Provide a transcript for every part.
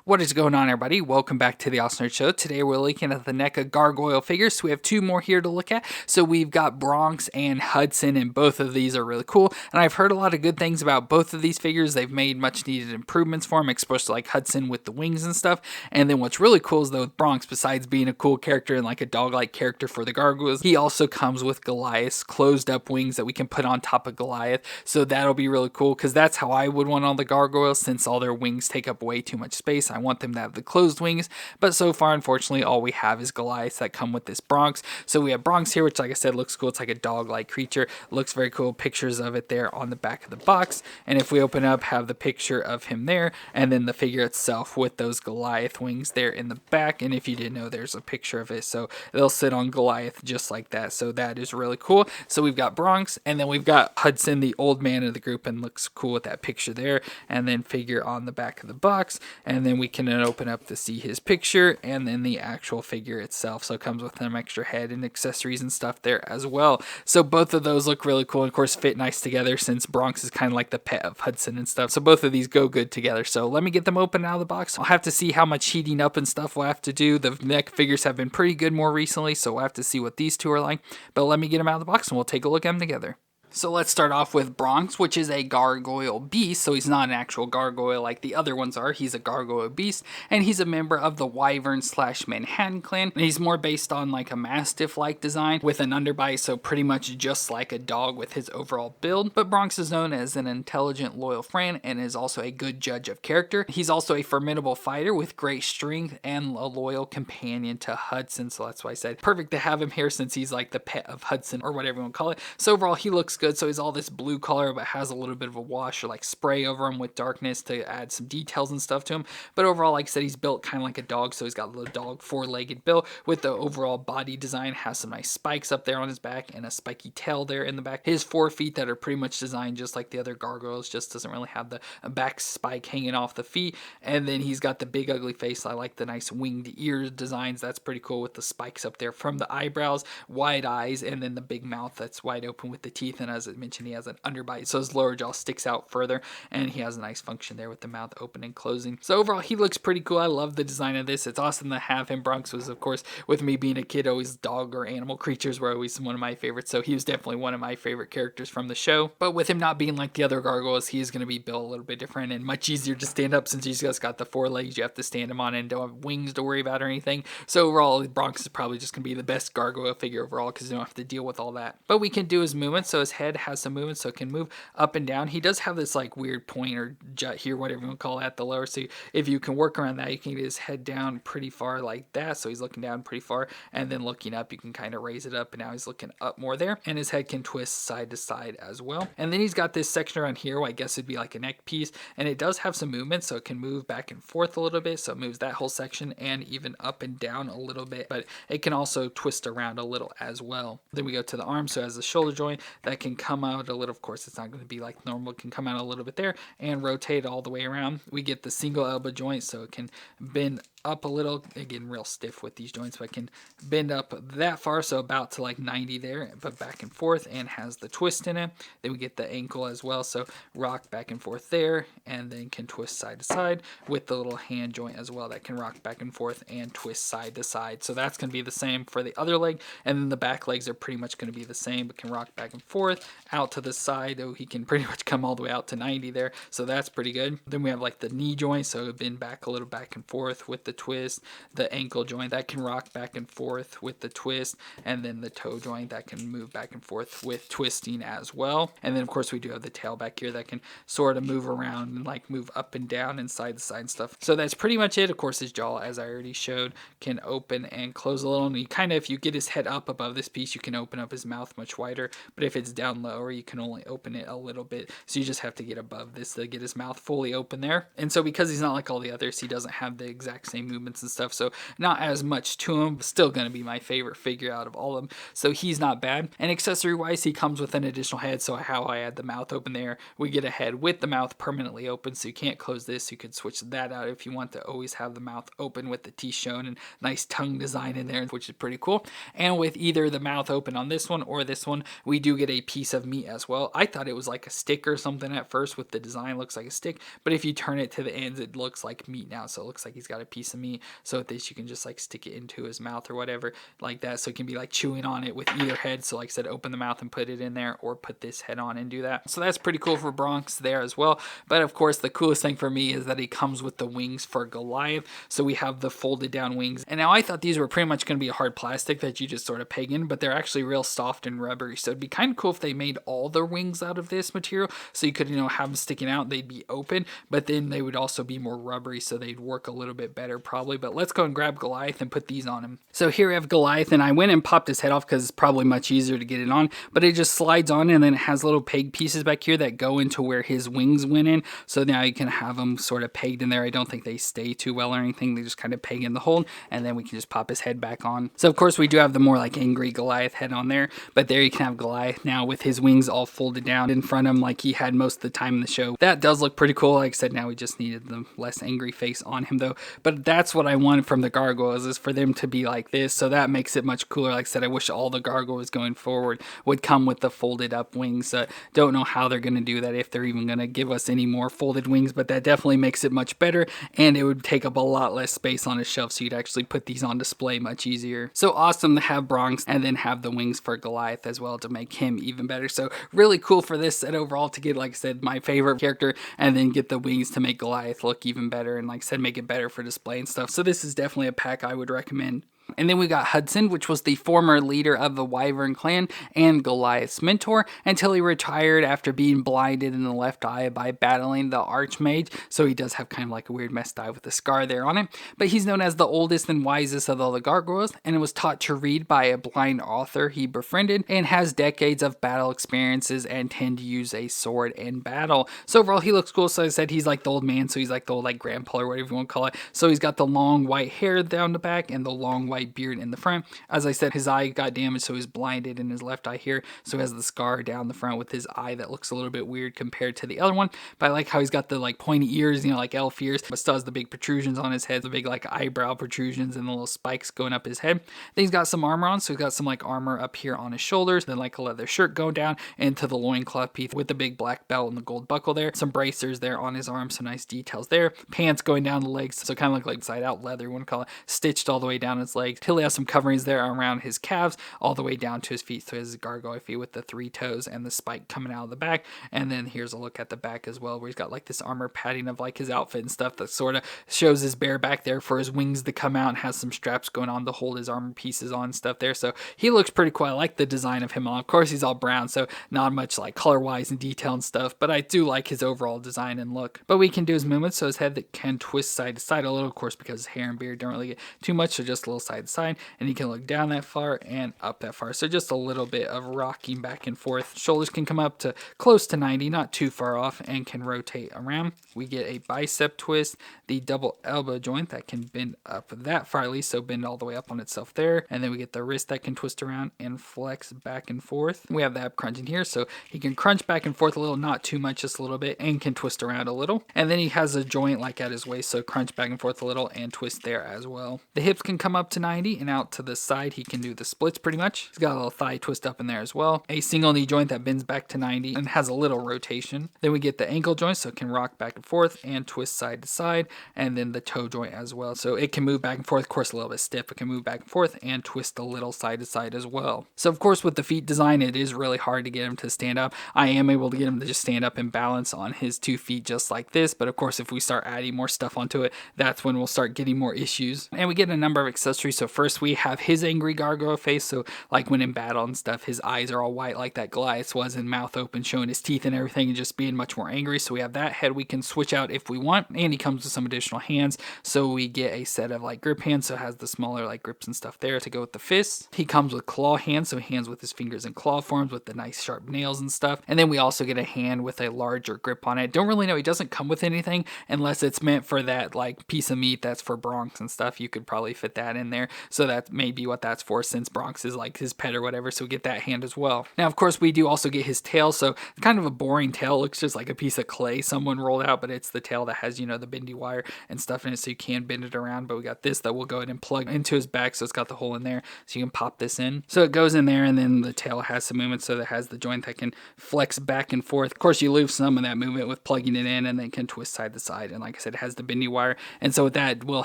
What is going on, everybody? Welcome back to the Awesome Nerd Show. Today we're looking at the NECA Gargoyle figures. So we have two more here to look at. So we've got Bronx and Hudson, and both of these are really cool. And I've heard a lot of good things about both of these figures. They've made much needed improvements for them, especially like Hudson with the wings and stuff. And then what's really cool is though with Bronx, besides being a cool character and like a dog-like character for the Gargoyles, he also comes with Goliath's closed up wings that we can put on top of Goliath. So that'll be really cool because that's how I would want all the Gargoyles, since all their wings take up way too much space. I want them to have the closed wings, but so far, unfortunately, all we have is Goliaths that come with this Bronx. So we have Bronx here, which, like I said, looks cool. It's like a dog-like creature. Looks very cool. Pictures of it there on the back of the box. And if we open up, have the picture of him there, and then the figure itself with those Goliath wings there in the back. And if you didn't know, there's a picture of it. So they'll sit on Goliath just like that. So that is really cool. So we've got Bronx, and then we've got Hudson, the old man of the group, and looks cool with that picture there. And then figure on the back of the box. And then we can open up to see his picture and then the actual figure itself. So it comes with an extra head and accessories and stuff there as well. So both of those look really cool and of course fit nice together, since Bronx is kind of like the pet of Hudson and stuff. So both of these go good together. So let me get them open out of the box. I'll have to see how much heating up and stuff we'll have to do. The neck figures have been pretty good more recently, so we'll have to see what these two are like. But let me get them out of the box and we'll take a look at them together. So let's start off with Bronx, which is a gargoyle beast. So he's not an actual gargoyle like the other ones are. He's a gargoyle beast, and he's a member of the Wyvern / Manhattan clan. And he's more based on like a mastiff-like design with an underbite, so pretty much just like a dog with his overall build. But Bronx is known as an intelligent, loyal friend and is also a good judge of character. He's also a formidable fighter with great strength and a loyal companion to Hudson. So that's why I said perfect to have him here, since he's like the pet of Hudson, or whatever you want to call it. So overall, he looks good. So he's all this blue color, but has a little bit of a wash or like spray over him with darkness to add some details and stuff to him. But overall, like I said, he's built kind of like a dog. So he's got a little dog four-legged build with the overall body design. Has some nice spikes up there on his back and a spiky tail there in the back. His 4 feet that are pretty much designed just like the other gargoyles, just doesn't really have the back spike hanging off the feet. And then he's got the big ugly face. I like the nice winged ear designs. That's pretty cool with the spikes up there from the eyebrows, wide eyes, and then the big mouth that's wide open with the teeth. And as I mentioned, he has an underbite, so his lower jaw sticks out further, and he has a nice function there with the mouth open and closing. So overall, he looks pretty cool. I love the design of this. It's awesome to have him. Bronx was, of course, with me being a kid, always dog or animal creatures were always one of my favorites, so he was definitely one of my favorite characters from the show. But with him not being like the other gargoyles, he is going to be built a little bit different and much easier to stand up, since he's just got the 4 legs you have to stand him on and don't have wings to worry about or anything. So overall, Bronx is probably just going to be the best gargoyle figure overall, because you don't have to deal with all that. But we can do his movements, so his head has some movement, so it can move up and down. He does have this like weird point or jut here, whatever you want to call it, at the lower. So if you can work around that, you can get his head down pretty far like that. So he's looking down pretty far, and then looking up, you can kind of raise it up, and now he's looking up more there. And his head can twist side to side as well. And then he's got this section around here, I guess it'd be like a neck piece, and it does have some movement, so it can move back and forth a little bit. So it moves that whole section and even up and down a little bit, but it can also twist around a little as well. Then we go to the arm, so it has the shoulder joint that can come out a little. Of course, it's not going to be like normal. It can come out a little bit there and rotate all the way around. We get the single elbow joint, so it can bend up a little. Again, real stiff with these joints, but I can bend up that far, so about to like 90 there, but back and forth, and has the twist in it. Then we get the ankle as well, so rock back and forth there, and then can twist side to side with the little hand joint as well that can rock back and forth and twist side to side. So that's going to be the same for the other leg, and then the back legs are pretty much going to be the same, but can rock back and forth out to the side. Oh, he can pretty much come all the way out to 90 there, so that's pretty good. Then we have like the knee joint, so bend back a little back and forth with the twist. The ankle joint that can rock back and forth with the twist, and then the toe joint that can move back and forth with twisting as well. And then of course we do have the tail back here that can sort of move around and like move up and down and side to side and stuff. So that's pretty much it. Of course, his jaw, as I already showed, can open and close a little, and you kind of, if you get his head up above this piece, you can open up his mouth much wider, but if it's down lower, you can only open it a little bit. So you just have to get above this to get his mouth fully open there. And so because he's not like all the others, he doesn't have the exact same movements and stuff, so not as much to him, but still going to be my favorite figure out of all of them. So he's not bad. And accessory wise, he comes with an additional head, so how I add the mouth open there, we get a head with the mouth permanently open, so you can't close this. You could switch that out if you want to always have the mouth open with the teeth shown and nice tongue design in there, which is pretty cool. And with either the mouth open on this one or this one, we do get a piece of meat as well. I thought it was like a stick or something at first with the design, looks like a stick, but if you turn it to the ends, it looks like meat now. So it looks like he's got a piece of meat. So with this, you can just like stick it into his mouth or whatever like that. So it can be like chewing on it with either head. So like I said, open the mouth and put it in there, or put this head on and do that. So that's pretty cool for Bronx there as well. But of course, the coolest thing for me is that he comes with the wings for Goliath. So we have the folded down wings. And now I thought these were pretty much going to be a hard plastic that you just sort of peg in, but they're actually real soft and rubbery. So it'd be kind of cool if they made all their wings out of this material. So you could, have them sticking out, they'd be open, but then they would also be more rubbery, so they'd work a little bit better probably. But let's go and grab Goliath and put these on him. So here we have Goliath, and I went and popped his head off because it's probably much easier to get it on, but it just slides on, and then it has little peg pieces back here that go into where his wings went in. So now you can have them sort of pegged in there. I don't think they stay too well or anything. They just kind of peg in the hole, and then we can just pop his head back on. So of course we do have the more like angry Goliath head on there, but there you can have Goliath now with his wings all folded down in front of him like he had most of the time in the show. That does look pretty cool. Like I said, now we just needed the less angry face on him though. But that's what I wanted from the Gargoyles, is for them to be like this. So that makes it much cooler. Like I said, I wish all the Gargoyles going forward would come with the folded up wings. Don't know how they're going to do that, if they're even going to give us any more folded wings, but that definitely makes it much better, and it would take up a lot less space on a shelf, so you'd actually put these on display much easier. So awesome to have Bronx and then have the wings for Goliath as well to make him even better. So really cool for this set overall to get, like I said, my favorite character, and then get the wings to make Goliath look even better, and like I said, make it better for display and stuff. So this is definitely a pack I would recommend. And then we got Hudson, which was the former leader of the Wyvern clan and Goliath's mentor, until he retired after being blinded in the left eye by battling the Archmage. So he does have kind of like a weird messed eye with a scar there on it. But he's known as the oldest and wisest of all the Gargoyles, and was taught to read by a blind author he befriended, and has decades of battle experiences and tend to use a sword in battle. So overall, he looks cool. So I said he's like the old man, so he's like the old like grandpa or whatever you want to call it. So he's got the long white hair down the back and the long white beard in the front. As I said, his eye got damaged, so he's blinded in his left eye here, so he has the scar down the front with his eye that looks a little bit weird compared to the other one. But I like how he's got the like pointy ears, like elf ears, but still has the big protrusions on his head, the big like eyebrow protrusions and the little spikes going up his head. Then he's got some armor on, so he's got some like armor up here on his shoulders, then like a leather shirt going down into the loincloth piece with the big black belt and the gold buckle there, some bracers there on his arms, some nice details there, pants going down the legs, so kind of look like side out leather, you want to call it, stitched all the way down his legs. Till he has some coverings there around his calves all the way down to his feet, so his gargoyle feet with the 3 toes and the spike coming out of the back. And then here's a look at the back as well, where he's got like this armor padding of like his outfit and stuff that sort of shows his bare back there for his wings to come out, and has some straps going on to hold his armor pieces on and stuff there. So he looks pretty cool. I like the design of him. Of course, he's all brown, so not much like color wise and detail and stuff, but I do like his overall design and look. But we can do his movements, so his head that can twist side to side a little, of course, because his hair and beard don't really get too much, so just a little side to side, and he can look down that far and up that far, so just a little bit of rocking back and forth. Shoulders can come up to close to 90, not too far off, and can rotate around. We get a bicep twist, the double elbow joint that can bend up that far at least, so bend all the way up on itself there, and then we get the wrist that can twist around and flex back and forth. We have the ab crunching here, so he can crunch back and forth a little, not too much, just a little bit, and can twist around a little. And then he has a joint like at his waist, so crunch back and forth a little and twist there as well. The hips can come up to 90, and out to the side he can do the splits pretty much. He's got a little thigh twist up in there as well. A single knee joint that bends back to 90 and has a little rotation. Then we get the ankle joint, so it can rock back and forth and twist side to side, and then the toe joint as well, so it can move back and forth, of course a little bit stiff, it can move back and forth and twist a little side to side as well. So of course with the feet design, it is really hard to get him to stand up. I am able to get him to just stand up and balance on his 2 feet just like this, but of course if we start adding more stuff onto it, that's when we'll start getting more issues. And we get a number of accessories. So first we have his angry gargoyle face, so like when in battle and stuff, his eyes are all white like that Goliath was, and mouth open, showing his teeth and everything, and just being much more angry. So we have that head we can switch out if we want, and he comes with some additional hands, so we get a set of like grip hands, so it has the smaller like grips and stuff there to go with the fists. He comes with claw hands, so hands with his fingers in claw forms with the nice sharp nails and stuff. And then we also get a hand with a larger grip on it. Don't really know, he doesn't come with anything unless it's meant for that like piece of meat that's for Bronx and stuff. You could probably fit that in there. there. So that may be what that's for, since Bronx is like his pet or whatever. So we get that hand as well. Now, of course, we do also get his tail. So it's kind of a boring tail. It looks just like a piece of clay someone rolled out, but it's the tail that has, you know, the bendy wire and stuff in it, so you can bend it around. But we got this that we'll go ahead and plug into his back, so it's got the hole in there, so you can pop this in. So it goes in there, and then the tail has some movement, so it has the joint that can flex back and forth. Of course, you lose some of that movement with plugging it in, and then it can twist side to side. And like I said, it has the bendy wire, and so that will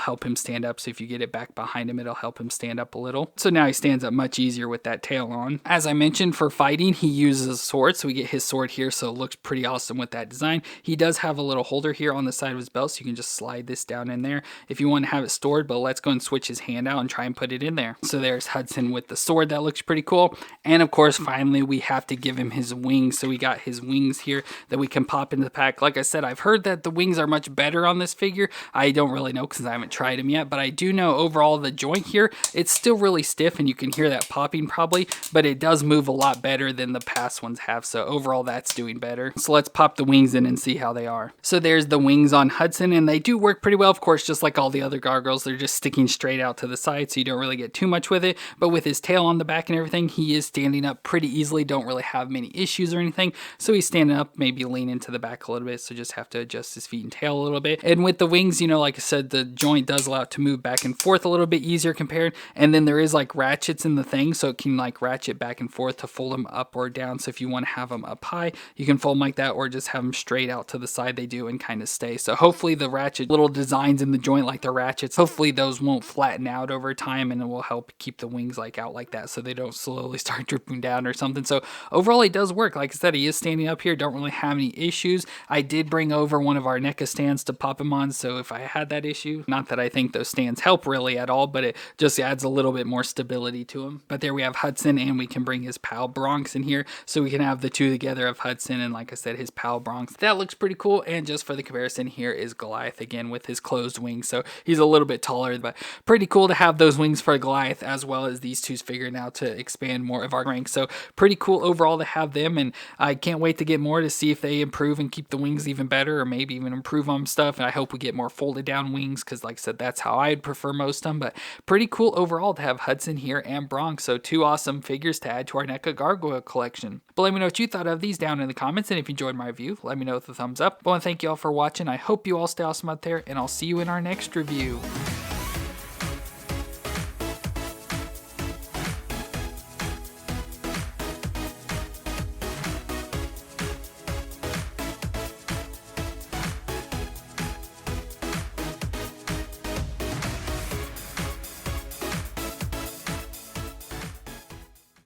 help him stand up. So if you get it back behind him, it'll help him stand up a little. So now he stands up much easier with that tail on. As I mentioned, for fighting, he uses a sword, so we get his sword here, so it looks pretty awesome with that design. He does have a little holder here on the side of his belt, so you can just slide this down in there if you want to have it stored. But let's go and switch his hand out and try and put it in there. So there's Hudson with the sword. That looks pretty cool. And of course, finally, we have to give him his wings. So we got his wings here that we can pop into the pack. Like I said, I've heard that the wings are much better on this figure. I don't really know because I haven't tried them yet, but I do know overall the joint here, it's still really stiff, and you can hear that popping probably, but it does move a lot better than the past ones have. So overall, that's doing better. So let's pop the wings in and see how they are. So there's the wings on Hudson, and they do work pretty well. Of course, just like all the other gargoyles, they're just sticking straight out to the side, so you don't really get too much with it. But with his tail on the back and everything, he is standing up pretty easily. Don't really have many issues or anything. So he's standing up, maybe lean into the back a little bit, so just have to adjust his feet and tail a little bit. And with the wings, you know, like I said, the joint does allow it to move back and forth a little bit easier compared. And then there is like ratchets in the thing, so it can like ratchet back and forth to fold them up or down. So if you want to have them up high, you can fold them like that, or just have them straight out to the side. They do and kind of stay. So hopefully the ratchet little designs in the joint, like the ratchets, hopefully those won't flatten out over time, and it will help keep the wings like out like that, so they don't slowly start dripping down or something. So overall, it does work. Like I said, he is standing up here. Don't really have any issues. I did bring over one of our NECA stands to pop him on, so if I had that issue, not that I think those stands help really at all, but it just adds a little bit more stability to him. But there we have Hudson, and we can bring his pal Bronx in here, so we can have the two together of Hudson and, like I said, his pal Bronx. That looks pretty cool. And just for the comparison, here is Goliath again with his closed wings, so he's a little bit taller, but pretty cool to have those wings for Goliath, as well as these two's figure now to expand more of our rank. So pretty cool overall to have them, and I can't wait to get more to see if they improve and keep the wings even better, or maybe even improve on stuff. And I hope we get more folded down wings, because like I said, that's how I'd prefer most of them. But pretty cool overall to have Hudson here and Bronx. So two awesome figures to add to our NECA Gargoyle collection. But let me know what you thought of these down in the comments, and if you enjoyed my review, let me know with a thumbs up. I want to thank you all for watching. I hope you all stay awesome out there, and I'll see you in our next review.